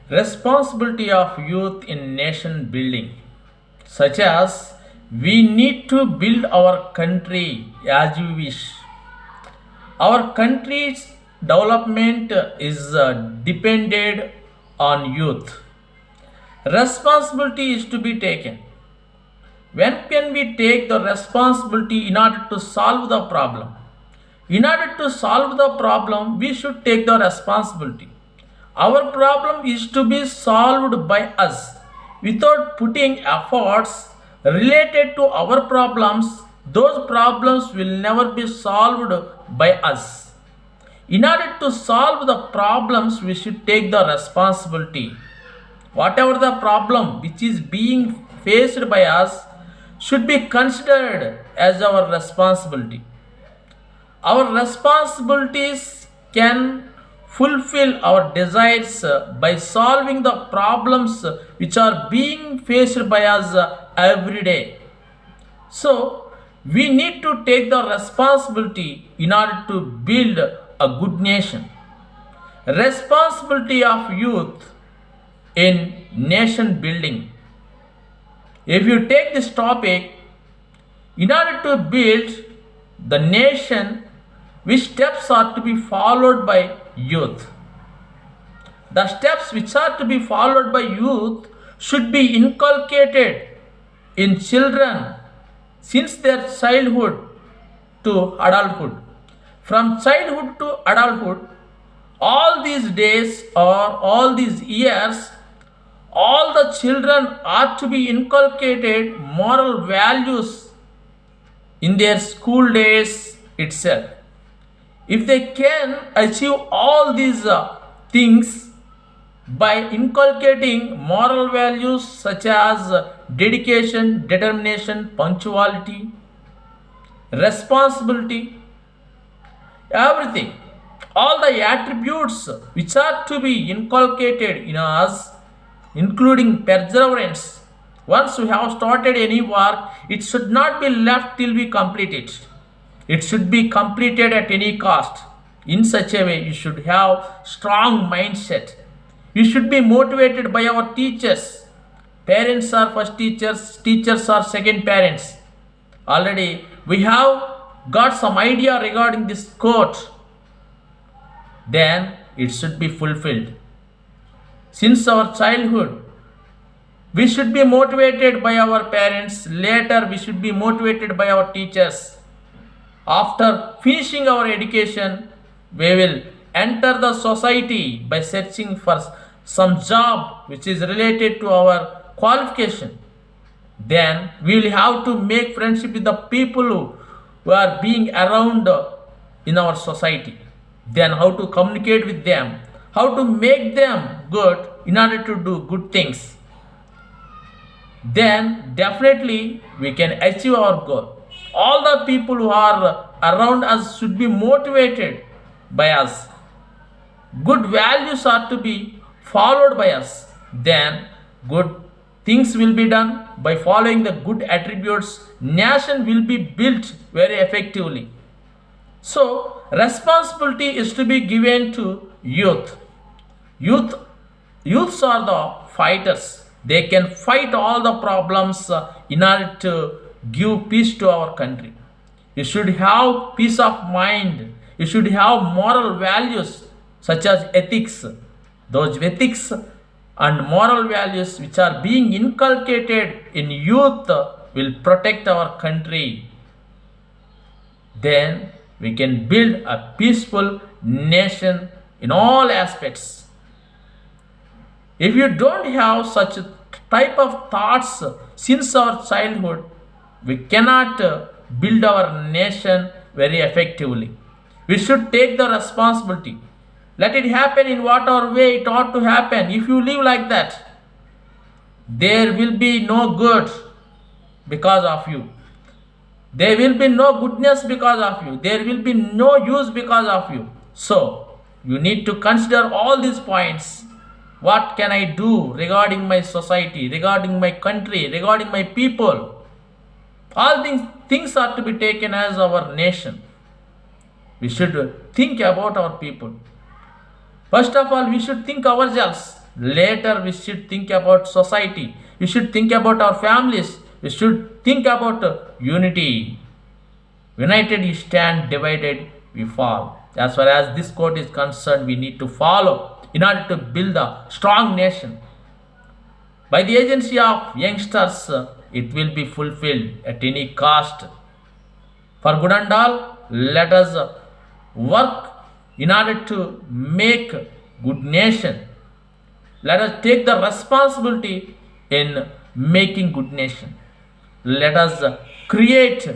Responsibility of youth in nation building, such as we need to build our country as we wish. Our country's development is dependent on youth. Responsibility is to be taken. When can we take the responsibility in order to solve the problem? In order to solve the problem, we should take the responsibility. Our problem is to be solved by us. Without putting efforts related to our problems, those problems will never be solved by us. In order to solve the problems, we should take the responsibility. Whatever the problem which is being faced by us should be considered as our responsibility. Our responsibilities can fulfill our desires by solving the problems which are being faced by us every day. So, we need to take the responsibility in order to build a good nation. Responsibility of youth in nation building. If you take this topic, in order to build the nation, which steps are to be followed by youth? The steps which are to be followed by youth should be inculcated in children since their childhood to adulthood. From childhood to adulthood, all these days or all these years, all the children are to be inculcated moral values in their school days itself. If they can achieve all these things by inculcating moral values such as dedication, determination, punctuality, responsibility, everything, all the attributes which are to be inculcated in us, including perseverance. Once we have started any work, it should not be left till we complete it. It should be completed at any cost. In such a way, you should have strong mindset. You should be motivated by our teachers. Parents are first teachers, teachers are second parents. Already we have got some idea regarding this quote. Then it should be fulfilled. Since our childhood, we should be motivated by our parents. Later, we should be motivated by our teachers. After finishing our education, we will enter the society by searching for some job which is related to our qualification. Then we will have to make friendship with the people who are being around in our society. Then how to communicate with them, how to make them good in order to do good things. Then definitely we can achieve our goal. All the people who are around us should be motivated by us. Good values are to be followed by us. Then good things will be done by following the good attributes. Nation will be built very effectively. So responsibility is to be given to youth. Youths are the fighters. They can fight all the problems in order to give peace to our country. You should have peace of mind. You should have moral values such as ethics. Those ethics and moral values which are being inculcated in youth will protect our country. Then we can build a peaceful nation in all aspects. If you don't have such a type of thoughts since our childhood, we cannot build our nation very effectively. We should take the responsibility. Let it happen in whatever way it ought to happen. If you live like that, there will be no good because of you. There will be no goodness because of you. There will be no use because of you. So, you need to consider all these points. What can I do regarding my society, regarding my country, regarding my people? All these things are to be taken as our nation. We should think about our people. First of all, we should think ourselves. Later, we should think about society. We should think about our families. We should think about unity. United we stand, divided we fall. As far as this quote is concerned, we need to follow in order to build a strong nation. By the agency of youngsters, it will be fulfilled at any cost. For good and all, let us work in order to make good nation. Let us take the responsibility in making good nation. Let us create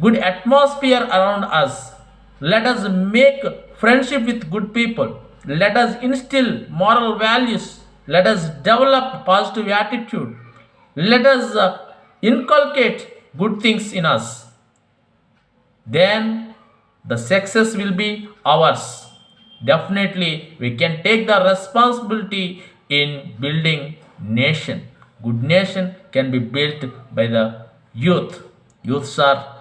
good atmosphere around us. Let us make friendship with good people. Let us instill moral values. Let us develop positive attitude. Let us inculcate good things in us. Then the success will be ours. Definitely, we can take the responsibility in building nation. Good nation can be built by the youth. Youths are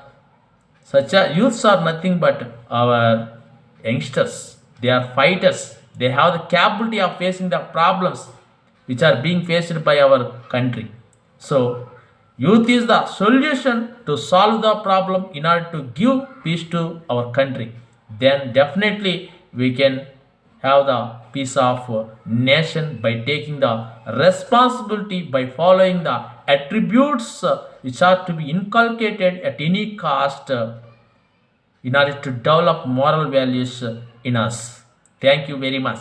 youths are nothing but our youngsters. They are fighters. They have the capability of facing the problems which are being faced by our country. So, youth is the solution to solve the problem in order to give peace to our country. Then definitely we can have the peace of nation by taking the responsibility by following the attributes which are to be inculcated at any cost in order to develop moral values in us. Thank you very much.